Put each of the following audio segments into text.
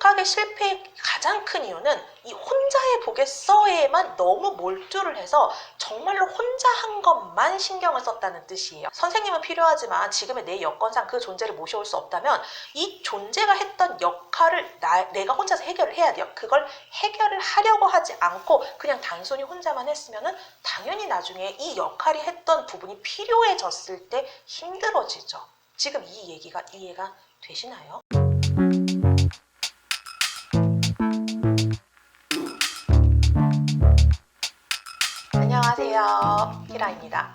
독학의 실패의 가장 큰 이유는 이 혼자 해보겠어에만 너무 몰두를 해서 정말로 혼자 한 것만 신경을 썼다는 뜻이에요. 선생님은 필요하지만 지금의 내 여건상 그 존재를 모셔올 수 없다면 이 존재가 했던 역할을 내가 혼자서 해결을 해야 돼요. 그걸 해결을 하려고 하지 않고 그냥 단순히 혼자만 했으면 당연히 나중에 이 역할이 했던 부분이 필요해졌을 때 힘들어지죠. 지금 이 얘기가 이해가 되시나요? 안녕하세요. 히라입니다.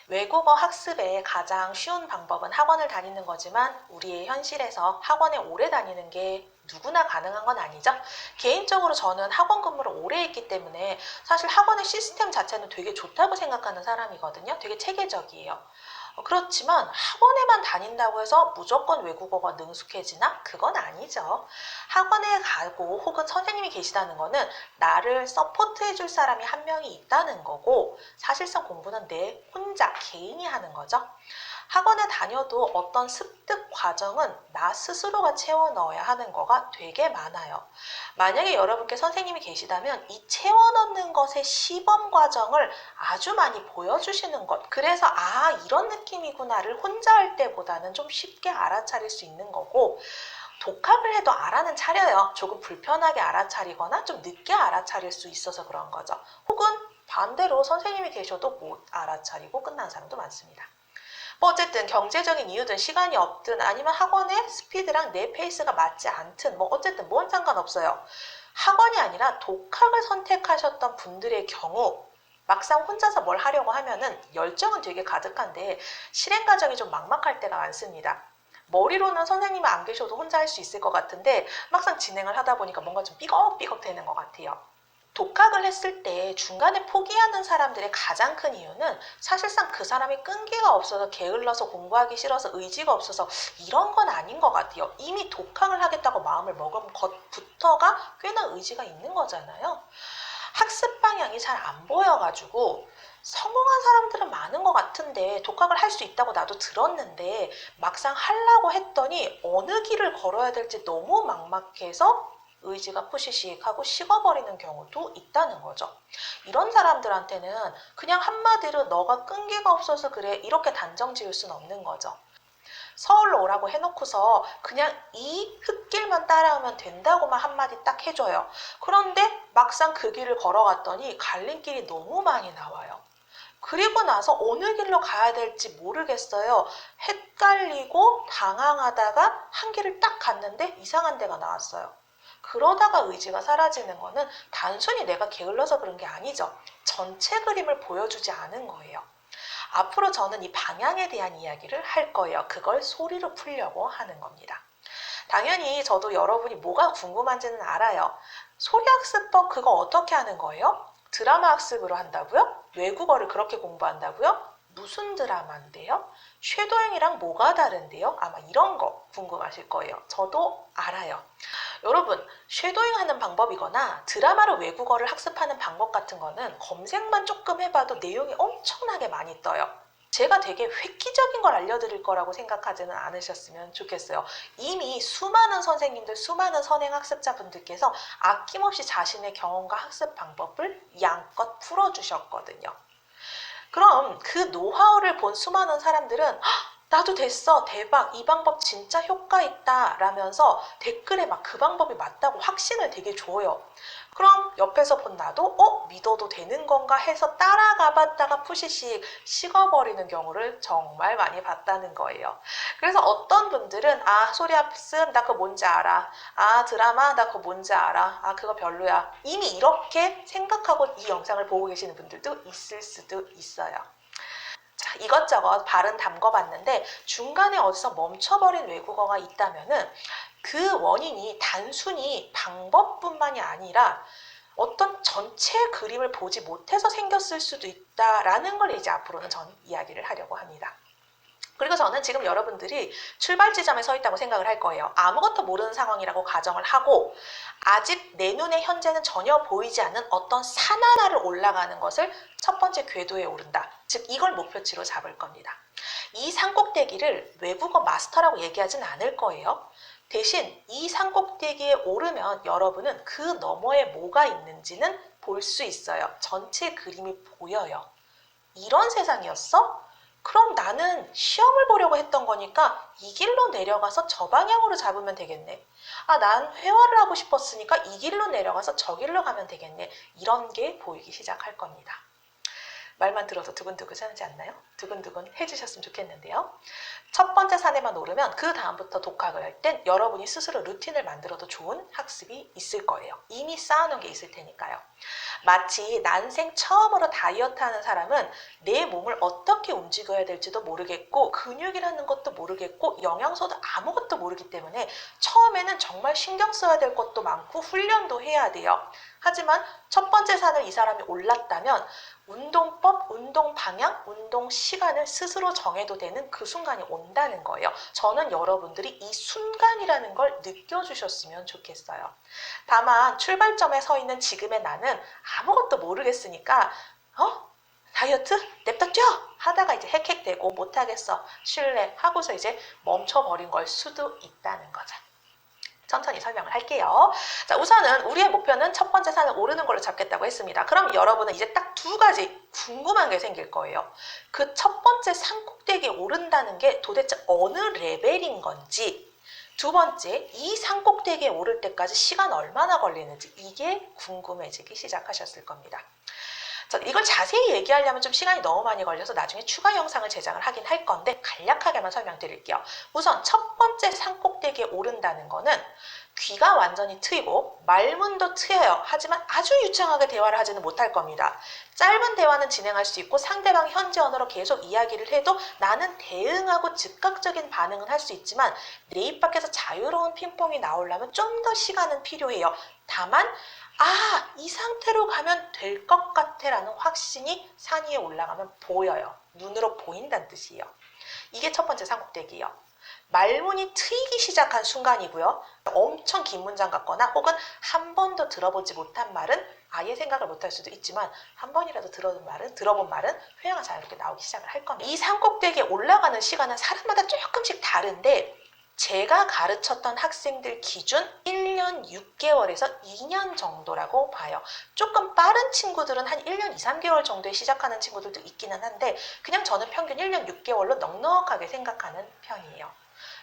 외국어 학습의 가장 쉬운 방법은 학원을 다니는 거지만 우리의 현실에서 학원에 오래 다니는 게 누구나 가능한 건 아니죠. 개인적으로 저는 학원 근무를 오래 했기 때문에 사실 학원의 시스템 자체는 되게 좋다고 생각하는 사람이거든요. 되게 체계적이에요. 그렇지만 학원에만 다닌다고 해서 무조건 외국어가 능숙해지나? 그건 아니죠. 학원에 가고 혹은 선생님이 계시다는 거는 나를 서포트해 줄 사람이 한 명이 있다는 거고 사실상 공부는 내 혼자 개인이 하는 거죠. 학원에 다녀도 어떤 습득 과정은 나 스스로가 채워 넣어야 하는 거가 되게 많아요. 만약에 여러분께 선생님이 계시다면 이 채워 넣는 것의 시범 과정을 아주 많이 보여주시는 것. 그래서 이런 느낌이구나를 혼자 할 때보다는 좀 쉽게 알아차릴 수 있는 거고 독학을 해도 알아는 차려요. 조금 불편하게 알아차리거나 좀 늦게 알아차릴 수 있어서 그런 거죠. 혹은 반대로 선생님이 계셔도 못 알아차리고 끝나는 사람도 많습니다. 어쨌든 경제적인 이유든 시간이 없든 아니면 학원의 스피드랑 내 페이스가 맞지 않든 어쨌든 뭔 상관없어요. 학원이 아니라 독학을 선택하셨던 분들의 경우 막상 혼자서 뭘 하려고 하면은 열정은 되게 가득한데 실행 과정이 좀 막막할 때가 많습니다. 머리로는 선생님이 안 계셔도 혼자 할 수 있을 것 같은데 막상 진행을 하다 보니까 뭔가 좀 삐걱삐걱 되는 것 같아요. 독학을 했을 때 중간에 포기하는 사람들의 가장 큰 이유는 사실상 그 사람이 끈기가 없어서 게을러서 공부하기 싫어서 의지가 없어서 이런 건 아닌 것 같아요. 이미 독학을 하겠다고 마음을 먹은 것부터가 꽤나 의지가 있는 거잖아요. 학습 방향이 잘 안 보여가지고 성공한 사람들은 많은 것 같은데 독학을 할 수 있다고 나도 들었는데 막상 하려고 했더니 어느 길을 걸어야 될지 너무 막막해서 의지가 푸시식하고 식어버리는 경우도 있다는 거죠. 이런 사람들한테는 그냥 한마디로 너가 끈기가 없어서 그래 이렇게 단정 지을 수는 없는 거죠. 서울로 오라고 해놓고서 그냥 이 흙길만 따라오면 된다고만 한마디 딱 해줘요. 그런데 막상 그 길을 걸어갔더니 갈림길이 너무 많이 나와요. 그리고 나서 어느 길로 가야 될지 모르겠어요. 헷갈리고 당황하다가 한 길을 딱 갔는데 이상한 데가 나왔어요. 그러다가 의지가 사라지는 거는 단순히 내가 게을러서 그런 게 아니죠. 전체 그림을 보여주지 않은 거예요. 앞으로 저는 이 방향에 대한 이야기를 할 거예요. 그걸 소리로 풀려고 하는 겁니다. 당연히 저도 여러분이 뭐가 궁금한지는 알아요. 소리학습법 그거 어떻게 하는 거예요? 드라마 학습으로 한다고요? 외국어를 그렇게 공부한다고요? 무슨 드라마인데요? 쉐도잉이랑 뭐가 다른데요? 아마 이런 거 궁금하실 거예요. 저도 알아요. 여러분, 쉐도잉 하는 방법이거나 드라마로 외국어를 학습하는 방법 같은 거는 검색만 조금 해봐도 내용이 엄청나게 많이 떠요. 제가 되게 획기적인 걸 알려드릴 거라고 생각하지는 않으셨으면 좋겠어요. 이미 수많은 선생님들, 수많은 선행학습자분들께서 아낌없이 자신의 경험과 학습 방법을 양껏 풀어주셨거든요. 그럼 그 노하우를 본 수많은 사람들은 나도 됐어, 대박, 이 방법 진짜 효과 있다 라면서 댓글에 막 그 방법이 맞다고 확신을 되게 줘요. 그럼 옆에서 본 나도 믿어도 되는 건가 해서 따라가 봤다가 푸시식 식어버리는 경우를 정말 많이 봤다는 거예요. 그래서 어떤 분들은 소리학습 나 그거 뭔지 알아, 드라마 나 그거 뭔지 알아, 그거 별로야, 이미 이렇게 생각하고 이 영상을 보고 계시는 분들도 있을 수도 있어요. 자, 이것저것 발은 담궈봤는데 중간에 어디서 멈춰버린 외국어가 있다면은 그 원인이 단순히 방법뿐만이 아니라 어떤 전체 그림을 보지 못해서 생겼을 수도 있다라는 걸 이제 앞으로는 전 이야기를 하려고 합니다. 그리고 저는 지금 여러분들이 출발 지점에 서 있다고 생각을 할 거예요. 아무것도 모르는 상황이라고 가정을 하고 아직 내 눈에 현재는 전혀 보이지 않는 어떤 산 하나를 올라가는 것을 첫 번째 궤도에 오른다. 즉 이걸 목표치로 잡을 겁니다. 이 산꼭대기를 외국어 마스터라고 얘기하진 않을 거예요. 대신 이 산꼭대기에 오르면 여러분은 그 너머에 뭐가 있는지는 볼 수 있어요. 전체 그림이 보여요. 이런 세상이었어? 그럼 나는 시험을 보려고 했던 거니까 이 길로 내려가서 저 방향으로 잡으면 되겠네. 아, 난 회화를 하고 싶었으니까 이 길로 내려가서 저 길로 가면 되겠네. 이런 게 보이기 시작할 겁니다. 말만 들어도 두근두근하지 않나요? 두근두근 해주셨으면 좋겠는데요. 첫 번째 산에만 오르면 그 다음부터 독학을 할 땐 여러분이 스스로 루틴을 만들어도 좋은 학습이 있을 거예요. 이미 쌓아놓은 게 있을 테니까요. 마치 난생 처음으로 다이어트 하는 사람은 내 몸을 어떻게 움직여야 될지도 모르겠고 근육이라는 것도 모르겠고 영양소도 아무것도 모르기 때문에 처음에는 정말 신경 써야 될 것도 많고 훈련도 해야 돼요. 하지만 첫 번째 산을 이 사람이 올랐다면 운동법, 운동 방향, 운동 시간을 스스로 정해도 되는 그 순간이 온다는 거예요. 저는 여러분들이 이 순간이라는 걸 느껴주셨으면 좋겠어요. 다만 출발점에 서 있는 지금의 나는 아무것도 모르겠으니까 다이어트? 냅다 뛰어! 하다가 이제 헥헥대고 못하겠어, 쉴래 하고서 이제 멈춰버린 걸 수도 있다는 거죠. 천천히 설명을 할게요. 자, 우선은 우리의 목표는 첫 번째 산을 오르는 걸로 잡겠다고 했습니다. 그럼 여러분은 이제 딱 두 가지 궁금한 게 생길 거예요. 그 첫 번째 산 꼭대기에 오른다는 게 도대체 어느 레벨인 건지, 두 번째, 이 산 꼭대기에 오를 때까지 시간 얼마나 걸리는지, 이게 궁금해지기 시작하셨을 겁니다. 자, 이걸 자세히 얘기하려면 좀 시간이 너무 많이 걸려서 나중에 추가 영상을 제작을 하긴 할 건데 간략하게만 설명드릴게요. 우선 첫 번째 산 꼭대기에 오른다는 거는 귀가 완전히 트이고 말문도 트여요. 하지만 아주 유창하게 대화를 하지는 못할 겁니다. 짧은 대화는 진행할 수 있고 상대방 현지 언어로 계속 이야기를 해도 나는 대응하고 즉각적인 반응은 할 수 있지만 내 입 밖에서 자유로운 핑퐁이 나오려면 좀 더 시간은 필요해요. 다만 이 상태로 가면 될 것 같아 라는 확신이 산 위에 올라가면 보여요. 눈으로 보인다는 뜻이에요. 이게 첫 번째 산 꼭대기예요. 말문이 트이기 시작한 순간이고요. 엄청 긴 문장 같거나 혹은 한 번도 들어보지 못한 말은 아예 생각을 못할 수도 있지만 한 번이라도 들어본 말은 회화가 자유롭게 나오기 시작을 할 겁니다. 이 산 꼭대기에 올라가는 시간은 사람마다 조금씩 다른데 제가 가르쳤던 학생들 기준 1년 6개월에서 2년 정도라고 봐요. 조금 빠른 친구들은 한 1년 2, 3개월 정도에 시작하는 친구들도 있기는 한데 그냥 저는 평균 1년 6개월로 넉넉하게 생각하는 편이에요.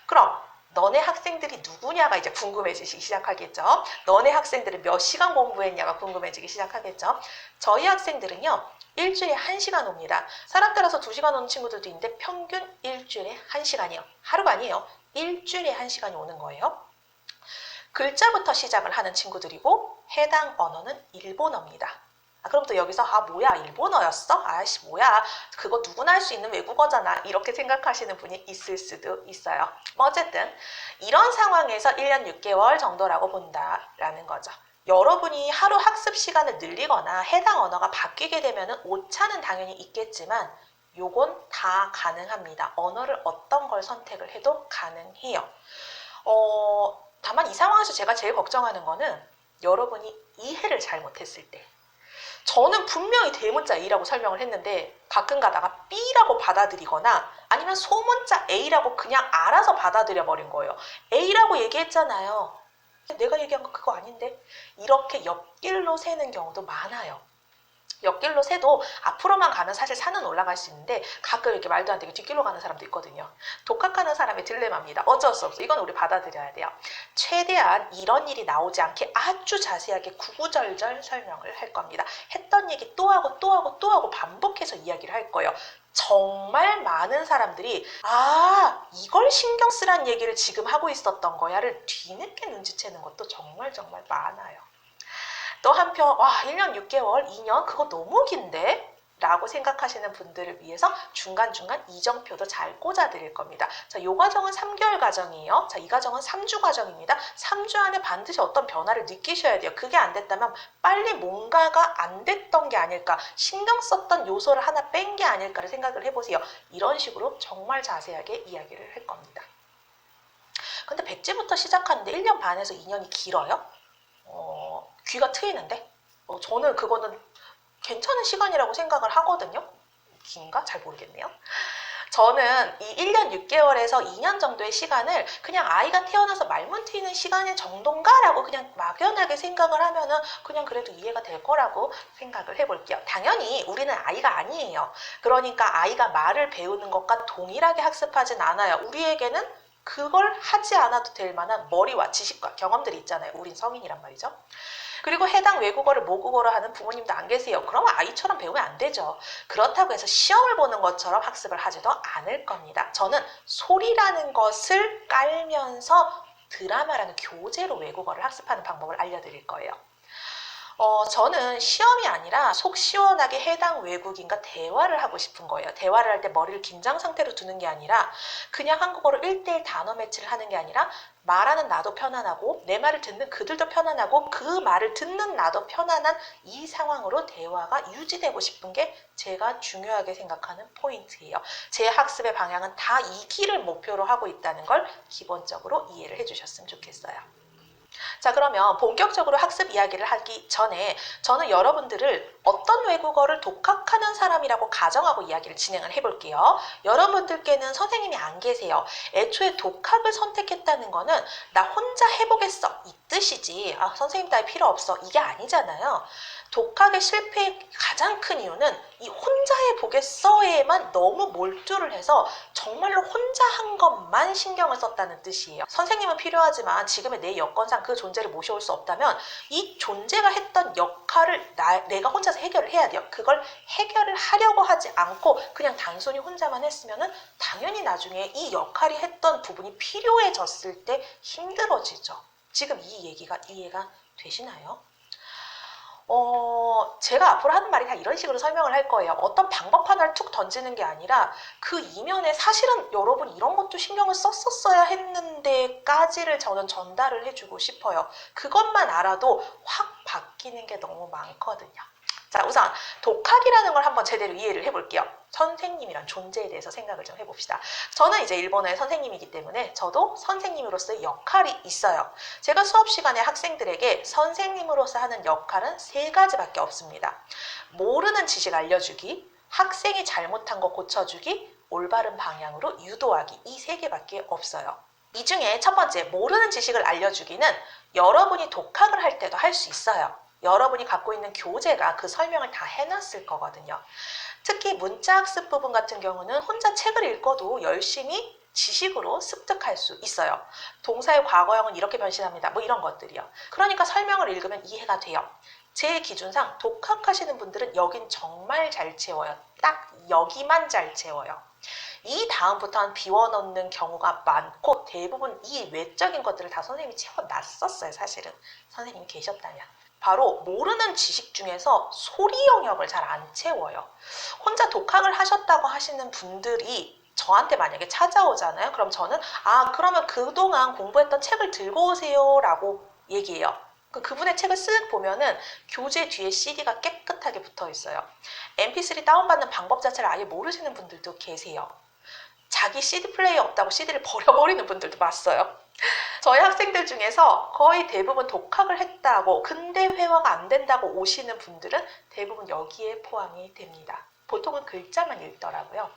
그럼 너네 학생들이 누구냐가 이제 궁금해지기 시작하겠죠. 너네 학생들은 몇 시간 공부했냐가 궁금해지기 시작하겠죠. 저희 학생들은요, 일주일에 1시간 옵니다. 사람 따라서 2시간 오는 친구들도 있는데 평균 일주일에 1시간이요. 하루가 아니에요. 일주일에 1시간이 오는 거예요. 글자부터 시작을 하는 친구들이고 해당 언어는 일본어입니다. 그럼 또 여기서 뭐야 일본어였어? 아이씨 뭐야 그거 누구나 할 수 있는 외국어잖아 이렇게 생각하시는 분이 있을 수도 있어요. 어쨌든 이런 상황에서 1년 6개월 정도라고 본다라는 거죠. 여러분이 하루 학습 시간을 늘리거나 해당 언어가 바뀌게 되면 오차는 당연히 있겠지만 요건 다 가능합니다. 언어를 어떤 걸 선택을 해도 가능해요. 다만 이 상황에서 제가 제일 걱정하는 거는 여러분이 이해를 잘못했을 때, 저는 분명히 대문자 A라고 설명을 했는데 가끔 가다가 B라고 받아들이거나 아니면 소문자 A라고 그냥 알아서 받아들여 버린 거예요. A라고 얘기했잖아요. 내가 얘기한 거 그거 아닌데? 이렇게 옆길로 새는 경우도 많아요. 옆길로 새도 앞으로만 가면 사실 산은 올라갈 수 있는데 가끔 이렇게 말도 안 되게 뒷길로 가는 사람도 있거든요. 독학하는 사람의 딜레마입니다. 어쩔 수 없어. 이건 우리 받아들여야 돼요. 최대한 이런 일이 나오지 않게 아주 자세하게 구구절절 설명을 할 겁니다. 했던 얘기 또 하고 또 하고 또 하고 반복해서 이야기를 할 거예요. 정말 많은 사람들이 이걸 신경 쓰란 얘기를 지금 하고 있었던 거야를 뒤늦게 눈치채는 것도 정말 많아요. 또 한편 1년 6개월, 2년 그거 너무 긴데? 라고 생각하시는 분들을 위해서 중간중간 이정표도 잘 꽂아드릴 겁니다. 자, 이 과정은 3개월 과정이에요. 자, 이 과정은 3주 과정입니다. 3주 안에 반드시 어떤 변화를 느끼셔야 돼요. 그게 안 됐다면 빨리 뭔가가 안 됐던 게 아닐까, 신경 썼던 요소를 하나 뺀 게 아닐까를 생각을 해보세요. 이런 식으로 정말 자세하게 이야기를 할 겁니다. 근데 백지부터 시작하는데 1년 반에서 2년이 길어요? 귀가 트이는데? 저는 그거는 괜찮은 시간이라고 생각을 하거든요. 긴가? 잘 모르겠네요. 저는 이 1년 6개월에서 2년 정도의 시간을 그냥 아이가 태어나서 말문 트이는 시간의 정도인가라고 그냥 막연하게 생각을 하면은 그냥 그래도 이해가 될 거라고 생각을 해볼게요. 당연히 우리는 아이가 아니에요. 그러니까 아이가 말을 배우는 것과 동일하게 학습하진 않아요. 우리에게는 그걸 하지 않아도 될 만한 머리와 지식과 경험들이 있잖아요. 우린 성인이란 말이죠. 그리고 해당 외국어를 모국어로 하는 부모님도 안 계세요. 그러면 아이처럼 배우면 안 되죠. 그렇다고 해서 시험을 보는 것처럼 학습을 하지도 않을 겁니다. 저는 소리라는 것을 깔면서 드라마라는 교재로 외국어를 학습하는 방법을 알려드릴 거예요. 저는 시험이 아니라 속 시원하게 해당 외국인과 대화를 하고 싶은 거예요. 대화를 할 때 머리를 긴장 상태로 두는 게 아니라 그냥 한국어로 1대1 단어 매치를 하는 게 아니라 말하는 나도 편안하고 내 말을 듣는 그들도 편안하고 그 말을 듣는 나도 편안한 이 상황으로 대화가 유지되고 싶은 게 제가 중요하게 생각하는 포인트예요. 제 학습의 방향은 다 이 길을 목표로 하고 있다는 걸 기본적으로 이해를 해주셨으면 좋겠어요. 자, 그러면 본격적으로 학습 이야기를 하기 전에 저는 여러분들을 어떤 외국어를 독학하는 사람이라고 가정하고 이야기를 진행을 해볼게요. 여러분들께는 선생님이 안 계세요. 애초에 독학을 선택했다는 거는 나 혼자 해보겠어 이 뜻이지 선생님 따위 필요 없어 이게 아니잖아요. 독학의 실패의 가장 큰 이유는 이 혼자 해보겠어에만 너무 몰두를 해서 정말로 혼자 한 것만 신경을 썼다는 뜻이에요. 선생님은 필요하지만 지금의 내 여건상 그 존재를 모셔올 수 없다면 이 존재가 했던 역할을 내가 혼자서 해결을 해야 돼요. 그걸 해결을 하려고 하지 않고 그냥 단순히 혼자만 했으면 당연히 나중에 이 역할이 했던 부분이 필요해졌을 때 힘들어지죠. 지금 이 얘기가 이해가 되시나요? 제가 앞으로 하는 말이 다 이런 식으로 설명을 할 거예요. 어떤 방법 하나를 툭 던지는 게 아니라 그 이면에 사실은 여러분 이런 것도 신경을 썼었어야 했는데까지를 저는 전달을 해주고 싶어요. 그것만 알아도 확 바뀌는 게 너무 많거든요. 자, 우선 독학이라는 걸 한번 제대로 이해를 해볼게요. 선생님이란 존재에 대해서 생각을 좀 해봅시다. 저는 이제 일본어의 선생님이기 때문에 저도 선생님으로서의 역할이 있어요. 제가 수업 시간에 학생들에게 선생님으로서 하는 역할은 3가지밖에 없습니다. 모르는 지식 알려주기, 학생이 잘못한 거 고쳐주기, 올바른 방향으로 유도하기 이 3개밖에 없어요. 이 중에 첫 번째 모르는 지식을 알려주기는 여러분이 독학을 할 때도 할 수 있어요. 여러분이 갖고 있는 교재가 그 설명을 다 해놨을 거거든요. 특히 문자학습 부분 같은 경우는 혼자 책을 읽어도 열심히 지식으로 습득할 수 있어요. 동사의 과거형은 이렇게 변신합니다. 뭐 이런 것들이요. 그러니까 설명을 읽으면 이해가 돼요. 제 기준상 독학하시는 분들은 여긴 정말 잘 채워요. 딱 여기만 잘 채워요. 이 다음부터는 비워넣는 경우가 많고 대부분 이 외적인 것들을 다 선생님이 채워놨었어요. 사실은 선생님이 계셨다면. 바로 모르는 지식 중에서 소리 영역을 잘 안 채워요. 혼자 독학을 하셨다고 하시는 분들이 저한테 만약에 찾아오잖아요. 그럼 저는 그러면 그동안 공부했던 책을 들고 오세요 라고 얘기해요. 그분의 책을 쓱 보면은 교재 뒤에 CD가 깨끗하게 붙어 있어요. MP3 다운받는 방법 자체를 아예 모르시는 분들도 계세요. 자기 CD 플레이어 없다고 CD를 버려버리는 분들도 봤어요. 저희 학생들 중에서 거의 대부분 독학을 했다고 근데 회화가 안 된다고 오시는 분들은 대부분 여기에 포함이 됩니다. 보통은 글자만 읽더라고요.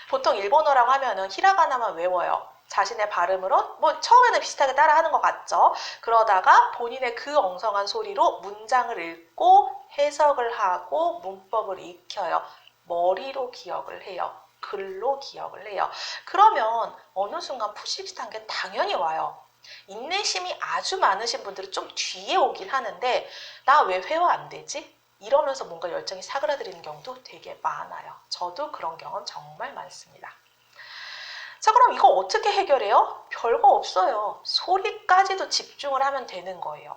보통 일본어라고 하면은 히라가나만 외워요. 자신의 발음으로 처음에는 비슷하게 따라하는 것 같죠. 그러다가 본인의 그 엉성한 소리로 문장을 읽고 해석을 하고 문법을 익혀요. 머리로 기억을 해요. 글로 기억을 해요. 그러면 어느 순간 푸시비슷한 게 당연히 와요. 인내심이 아주 많으신 분들은 좀 뒤에 오긴 하는데 나 왜 회화 안 되지? 이러면서 뭔가 열정이 사그라들이는 경우도 되게 많아요. 저도 그런 경험 정말 많습니다. 자, 그럼 이거 어떻게 해결해요? 별거 없어요. 소리까지도 집중을 하면 되는 거예요.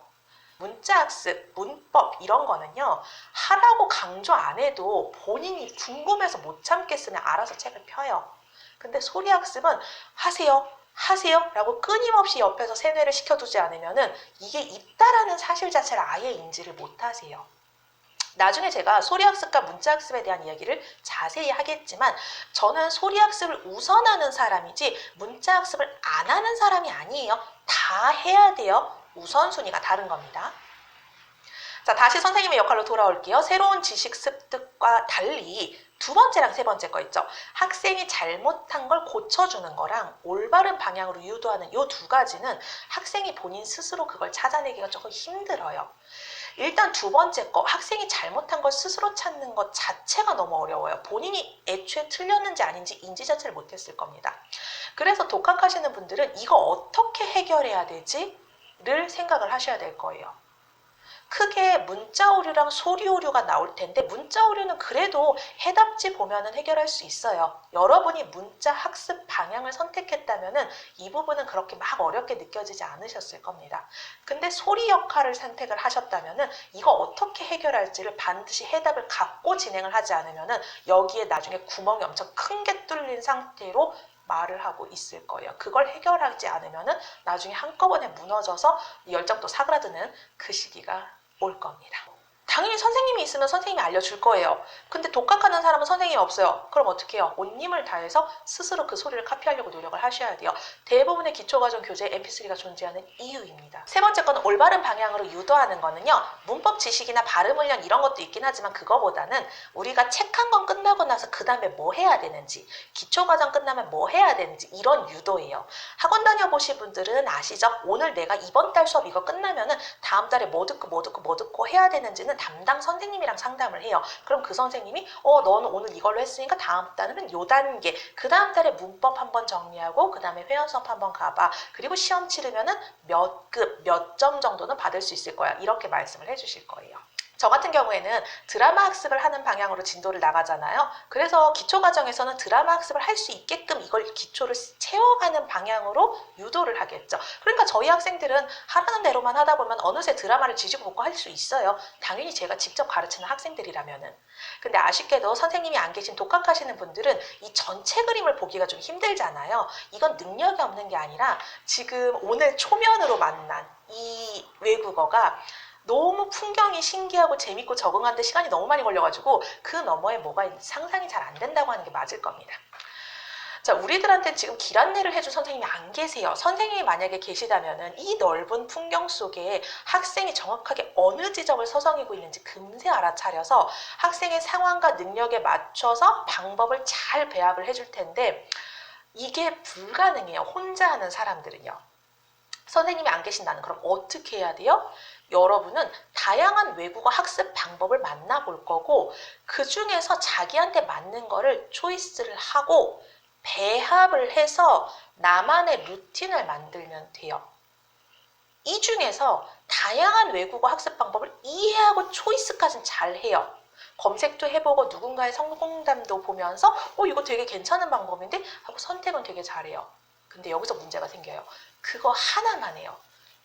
문자학습, 문법 이런 거는요. 하라고 강조 안 해도 본인이 궁금해서 못 참겠으면 알아서 책을 펴요. 근데 소리학습은 하세요 라고 끊임없이 옆에서 세뇌를 시켜두지 않으면 이게 있다라는 사실 자체를 아예 인지를 못하세요. 나중에 제가 소리학습과 문자학습에 대한 이야기를 자세히 하겠지만 저는 소리학습을 우선하는 사람이지 문자학습을 안 하는 사람이 아니에요. 다 해야 돼요. 우선순위가 다른 겁니다. 자, 다시 선생님의 역할로 돌아올게요. 새로운 지식 습득과 달리 두 번째랑 세 번째 거 있죠. 학생이 잘못한 걸 고쳐주는 거랑 올바른 방향으로 유도하는 이 두 가지는 학생이 본인 스스로 그걸 찾아내기가 조금 힘들어요. 일단 두 번째 거, 학생이 잘못한 걸 스스로 찾는 것 자체가 너무 어려워요. 본인이 애초에 틀렸는지 아닌지 인지 자체를 못했을 겁니다. 그래서 독학하시는 분들은 이거 어떻게 해결해야 되지? 를 생각을 하셔야 될 거예요. 크게 문자 오류랑 소리 오류가 나올 텐데 문자 오류는 그래도 해답지 보면은 해결할 수 있어요. 여러분이 문자 학습 방향을 선택했다면은 이 부분은 그렇게 막 어렵게 느껴지지 않으셨을 겁니다. 근데 소리 역할을 선택을 하셨다면은 이거 어떻게 해결할지를 반드시 해답을 갖고 진행을 하지 않으면은 여기에 나중에 구멍이 엄청 큰 게 뚫린 상태로 말을 하고 있을 거예요. 그걸 해결하지 않으면은 나중에 한꺼번에 무너져서 열정도 사그라드는 그 시기가 올 겁니다. 당연히 선생님이 있으면 선생님이 알려줄 거예요. 근데 독학하는 사람은 선생님이 없어요. 그럼 어떻게 해요? 온 힘을 다해서 스스로 그 소리를 카피하려고 노력을 하셔야 돼요. 대부분의 기초과정 교재에 MP3가 존재하는 이유입니다. 세 번째 거는 올바른 방향으로 유도하는 거는요. 문법 지식이나 발음 훈련 이런 것도 있긴 하지만 그거보다는 우리가 책 한 권 끝나고 나서 그 다음에 뭐 해야 되는지, 기초과정 끝나면 뭐 해야 되는지 이런 유도예요. 학원 다녀보신 분들은 아시죠? 오늘 내가 이번 달 수업 이거 끝나면은 다음 달에 뭐 듣고 해야 되는지는 담당 선생님이랑 상담을 해요. 그럼 그 선생님이 너는 오늘 이걸로 했으니까 다음 달은 요 단계, 그 다음 달에 문법 한번 정리하고 그 다음에 회화 수업 한번 가봐. 그리고 시험 치르면은 몇 급, 몇 점 정도는 받을 수 있을 거야. 이렇게 말씀을 해주실 거예요. 저 같은 경우에는 드라마 학습을 하는 방향으로 진도를 나가잖아요. 그래서 기초과정에서는 드라마 학습을 할 수 있게끔 이걸 기초를 채워가는 방향으로 유도를 하겠죠. 그러니까 저희 학생들은 하라는 대로만 하다 보면 어느새 드라마를 뒤집어 보고 할 수 있어요. 당연히 제가 직접 가르치는 학생들이라면은. 근데 아쉽게도 선생님이 안 계신 독학하시는 분들은 이 전체 그림을 보기가 좀 힘들잖아요. 이건 능력이 없는 게 아니라 지금 오늘 초면으로 만난 이 외국어가 너무 풍경이 신기하고 재밌고 적응하는데 시간이 너무 많이 걸려가지고 그 너머에 뭐가 있는지 상상이 잘 안 된다고 하는 게 맞을 겁니다. 자, 우리들한테 지금 길 안내를 해줄 선생님이 안 계세요. 선생님이 만약에 계시다면은 이 넓은 풍경 속에 학생이 정확하게 어느 지점을 서성이고 있는지 금세 알아차려서 학생의 상황과 능력에 맞춰서 방법을 잘 배합을 해줄 텐데 이게 불가능해요. 혼자 하는 사람들은요. 선생님이 안 계신다는 그럼 어떻게 해야 돼요? 여러분은 다양한 외국어 학습 방법을 만나볼 거고 그 중에서 자기한테 맞는 거를 초이스를 하고 배합을 해서 나만의 루틴을 만들면 돼요. 이 중에서 다양한 외국어 학습 방법을 이해하고 초이스까지는 잘 해요. 검색도 해보고 누군가의 성공담도 보면서 이거 되게 괜찮은 방법인데 하고 선택은 되게 잘해요. 근데 여기서 문제가 생겨요. 그거 하나만 해요.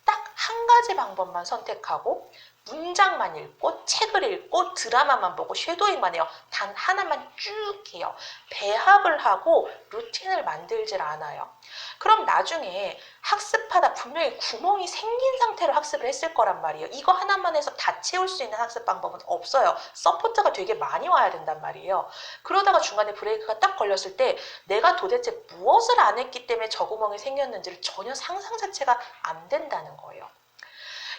딱 한 가지 방법만 선택하고 문장만 읽고 책을 읽고 드라마만 보고 쉐도잉만 해요. 단 하나만 쭉 해요. 배합을 하고 루틴을 만들질 않아요. 그럼 나중에 학습하다 분명히 구멍이 생긴 상태로 학습을 했을 거란 말이에요. 이거 하나만 해서 다 채울 수 있는 학습 방법은 없어요. 서포트가 되게 많이 와야 된단 말이에요. 그러다가 중간에 브레이크가 딱 걸렸을 때 내가 도대체 무엇을 안 했기 때문에 저 구멍이 생겼는지를 전혀 상상 자체가 안 된다는 거예요.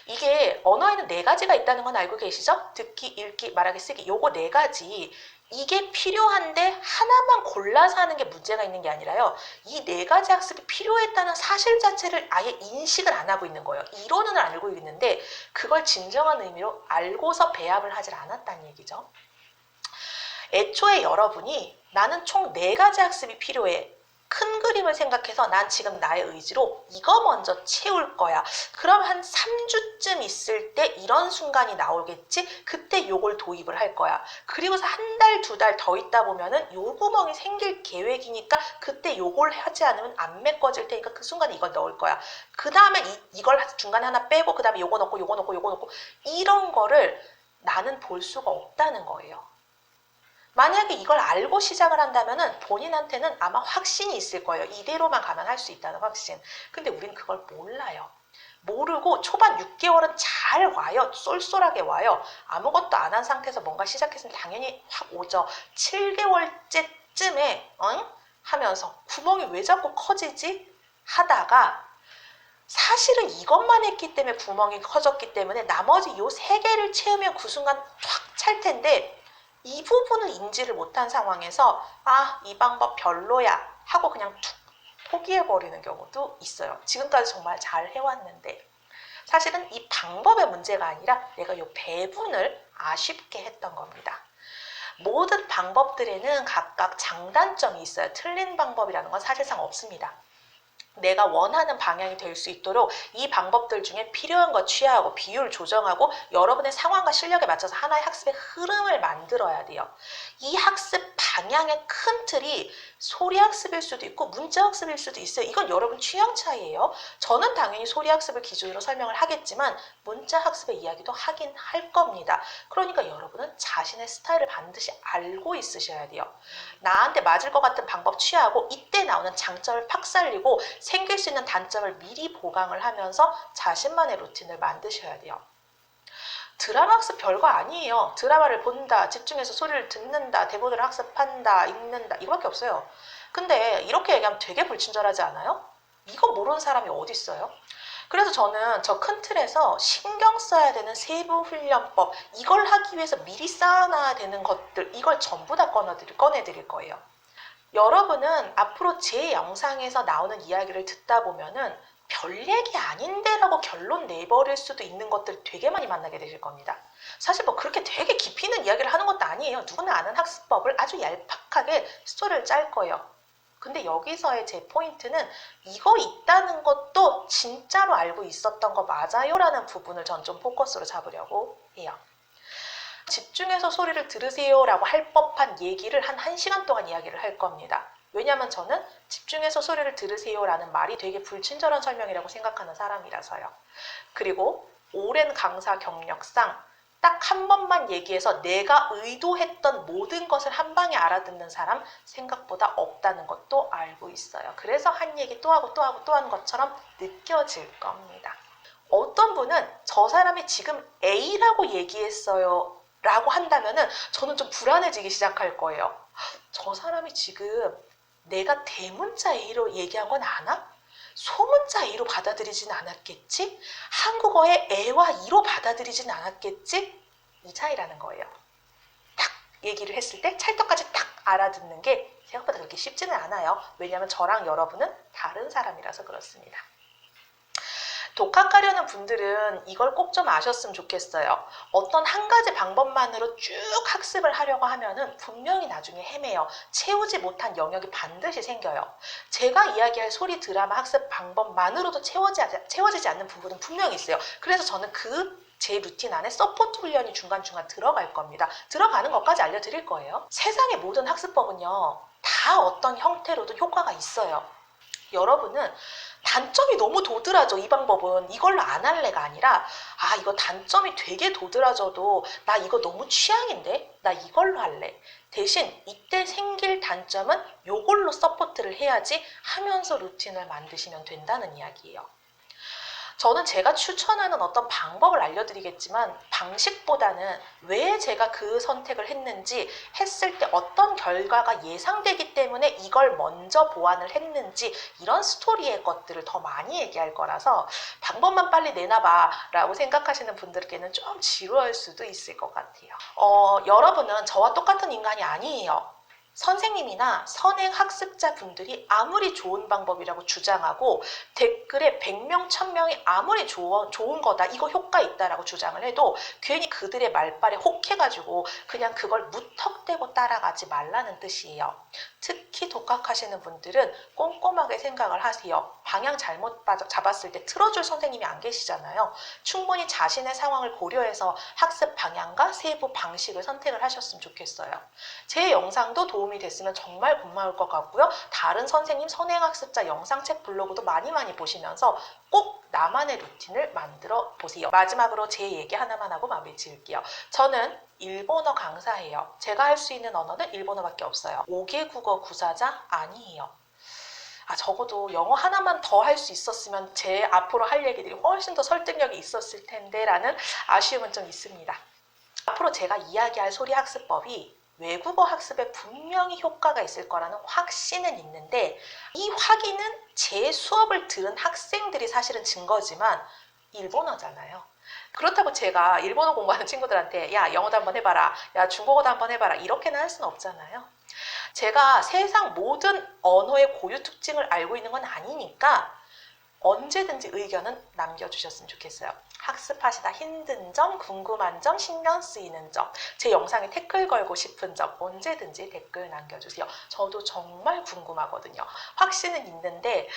이게 언어에는 네 가지가 있다는 건 알고 계시죠? 듣기, 읽기, 말하기, 쓰기. 요거 네 가지. 이게 필요한데 하나만 골라서 하는 게 문제가 있는 게 아니라요. 이 네 가지 학습이 필요했다는 사실 자체를 아예 인식을 안 하고 있는 거예요. 이론은 알고 있는데 그걸 진정한 의미로 알고서 배합을 하질 않았다는 얘기죠. 애초에 여러분이 나는 총 네 가지 학습이 필요해. 큰 그림을 생각해서 난 지금 나의 의지로 이거 먼저 채울 거야. 그럼 한 3주쯤 있을 때 이런 순간이 나오겠지? 그때 요걸 도입을 할 거야. 그리고서 한 달, 두 달 더 있다 보면은 요 구멍이 생길 계획이니까 그때 요걸 하지 않으면 안 메꿔질 테니까 그 순간에 이걸 넣을 거야. 그 다음에 이걸 중간에 하나 빼고 그 다음에 요거 넣고 요거 넣고 요거 넣고 이런 거를 나는 볼 수가 없다는 거예요. 만약에 이걸 알고 시작을 한다면 본인한테는 아마 확신이 있을 거예요. 이대로만 가면 할 수 있다는 확신. 근데 우린 그걸 몰라요. 모르고 초반 6개월은 잘 와요. 쏠쏠하게 와요. 아무것도 안 한 상태에서 뭔가 시작했으면 당연히 확 오죠. 7개월째쯤에 하면서 구멍이 왜 자꾸 커지지? 하다가 사실은 이것만 했기 때문에 구멍이 커졌기 때문에 나머지 요 세 개를 채우면 그 순간 쫙 찰 텐데 이 부분을 인지를 못한 상황에서 아, 이 방법 별로야 하고 그냥 툭 포기해버리는 경우도 있어요. 지금까지 정말 잘 해왔는데 사실은 이 방법의 문제가 아니라 내가 요 배분을 아쉽게 했던 겁니다. 모든 방법들에는 각각 장단점이 있어요. 틀린 방법이라는 건 사실상 없습니다. 내가 원하는 방향이 될 수 있도록 이 방법들 중에 필요한 거 취하고 비율 조정하고 여러분의 상황과 실력에 맞춰서 하나의 학습의 흐름을 만들어야 돼요. 이 학습 방향의 큰 틀이 소리 학습일 수도 있고 문자 학습일 수도 있어요. 이건 여러분 취향 차이예요. 저는 당연히 소리 학습을 기준으로 설명을 하겠지만 문자 학습의 이야기도 하긴 할 겁니다. 그러니까 여러분은 자신의 스타일을 반드시 알고 있으셔야 돼요. 나한테 맞을 것 같은 방법 취하고 이때 나오는 장점을 팍 살리고 생길 수 있는 단점을 미리 보강을 하면서 자신만의 루틴을 만드셔야 돼요. 드라마 학습 별거 아니에요. 드라마를 본다, 집중해서 소리를 듣는다, 대본을 학습한다, 읽는다 이거밖에 없어요. 근데 이렇게 얘기하면 되게 불친절하지 않아요? 이거 모르는 사람이 어디 있어요? 그래서 저는 저 큰 틀에서 신경 써야 되는 세부 훈련법 이걸 하기 위해서 미리 쌓아놔야 되는 것들 이걸 전부 다 꺼내드릴 거예요. 여러분은 앞으로 제 영상에서 나오는 이야기를 듣다 보면은 별 얘기 아닌데 라고 결론 내버릴 수도 있는 것들 되게 많이 만나게 되실 겁니다. 사실 뭐 그렇게 되게 깊이 있는 이야기를 하는 것도 아니에요. 누구나 아는 학습법을 아주 얄팍하게 스토리를 짤 거예요. 근데 여기서의 제 포인트는 이거 있다는 것도 진짜로 알고 있었던 거 맞아요? 라는 부분을 전 좀 포커스로 잡으려고 해요. 집중해서 소리를 들으세요 라고 할 법한 얘기를 한 1시간 동안 이야기를 할 겁니다. 왜냐하면 저는 집중해서 소리를 들으세요 라는 말이 되게 불친절한 설명이라고 생각하는 사람이라서요. 그리고 오랜 강사 경력상 딱 한 번만 얘기해서 내가 의도했던 모든 것을 한 방에 알아듣는 사람 생각보다 없다는 것도 알고 있어요. 그래서 한 얘기 또 하고 또 하고 또 하는 것처럼 느껴질 겁니다. 어떤 분은 저 사람이 지금 A라고 얘기했어요 라고 한다면은 저는 좀 불안해지기 시작할 거예요. 저 사람이 지금 내가 대문자 A로 얘기한 건 아나? 소문자 A로 받아들이진 않았겠지? 한국어의 애와 이로 받아들이진 않았겠지? 이 차이라는 거예요. 딱 얘기를 했을 때 찰떡까지 딱 알아듣는 게 생각보다 그렇게 쉽지는 않아요. 왜냐하면 저랑 여러분은 다른 사람이라서 그렇습니다. 독학하려는 분들은 이걸 꼭 좀 아셨으면 좋겠어요. 어떤 한 가지 방법만으로 쭉 학습을 하려고 하면은 분명히 나중에 헤매요. 채우지 못한 영역이 반드시 생겨요. 제가 이야기할 소리 드라마 학습 방법만으로도 채워지지 않는 부분은 분명히 있어요. 그래서 저는 제 루틴 안에 서포트 훈련이 중간중간 들어갈 겁니다. 들어가는 것까지 알려드릴 거예요. 세상의 모든 학습법은요, 다 어떤 형태로도 효과가 있어요. 여러분은 단점이 너무 도드라져 이 방법은 이걸로 안 할래가 아니라 아 이거 단점이 되게 도드라져도 나 이거 너무 취향인데 나 이걸로 할래 대신 이때 생길 단점은 요걸로 서포트를 해야지 하면서 루틴을 만드시면 된다는 이야기예요. 저는 제가 추천하는 어떤 방법을 알려드리겠지만 방식보다는 왜 제가 그 선택을 했는지 했을 때 어떤 결과가 예상되기 때문에 이걸 먼저 보완을 했는지 이런 스토리의 것들을 더 많이 얘기할 거라서 방법만 빨리 내놔봐 라고 생각하시는 분들께는 좀 지루할 수도 있을 것 같아요. 여러분은 저와 똑같은 인간이 아니에요. 선생님이나 선행 학습자 분들이 아무리 좋은 방법이라고 주장하고 댓글에 100명, 1000명이 아무리 좋은 거다, 이거 효과 있다라고 주장을 해도 괜히 그들의 말발에 혹해가지고 그냥 그걸 무턱대고 따라가지 말라는 뜻이에요. 특히 독학하시는 분들은 꼼꼼하게 생각을 하세요. 방향 잘못 잡았을 때 틀어줄 선생님이 안 계시잖아요. 충분히 자신의 상황을 고려해서 학습 방향과 세부 방식을 선택을 하셨으면 좋겠어요. 제 영상도 도움이 됐으면 정말 고마울 것 같고요. 다른 선생님 선행학습자 영상책 블로그도 많이 보시면서 꼭 나만의 루틴을 만들어 보세요. 마지막으로 제 얘기 하나만 하고 마무리 지을게요. 저는 일본어 강사예요. 제가 할 수 있는 언어는 일본어밖에 없어요. 5개 국어 구사자 아니에요. 적어도 영어 하나만 더 할 수 있었으면 제 앞으로 할 얘기들이 훨씬 더 설득력이 있었을 텐데 라는 아쉬움은 좀 있습니다. 앞으로 제가 이야기할 소리 학습법이 외국어 학습에 분명히 효과가 있을 거라는 확신은 있는데 이 확인은 제 수업을 들은 학생들이 사실은 증거지만 일본어잖아요. 그렇다고 제가 일본어 공부하는 친구들한테 야 영어도 한번 해봐라, 야 중국어도 한번 해봐라 이렇게는 할 수는 없잖아요. 제가 세상 모든 언어의 고유 특징을 알고 있는 건 아니니까 언제든지 의견은 남겨주셨으면 좋겠어요. 학습하시다 힘든 점, 궁금한 점, 신경 쓰이는 점, 제 영상에 댓글 걸고 싶은 점 언제든지 댓글 남겨주세요. 저도 정말 궁금하거든요. 확신은 있는데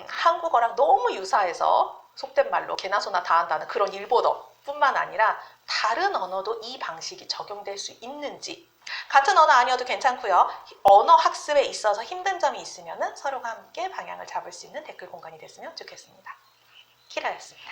한국어랑 너무 유사해서 속된 말로 개나 소나 다 한다는 그런 일본어 뿐만 아니라 다른 언어도 이 방식이 적용될 수 있는지, 같은 언어 아니어도 괜찮고요. 언어 학습에 있어서 힘든 점이 있으면 서로가 함께 방향을 잡을 수 있는 댓글 공간이 됐으면 좋겠습니다. 키라였습니다.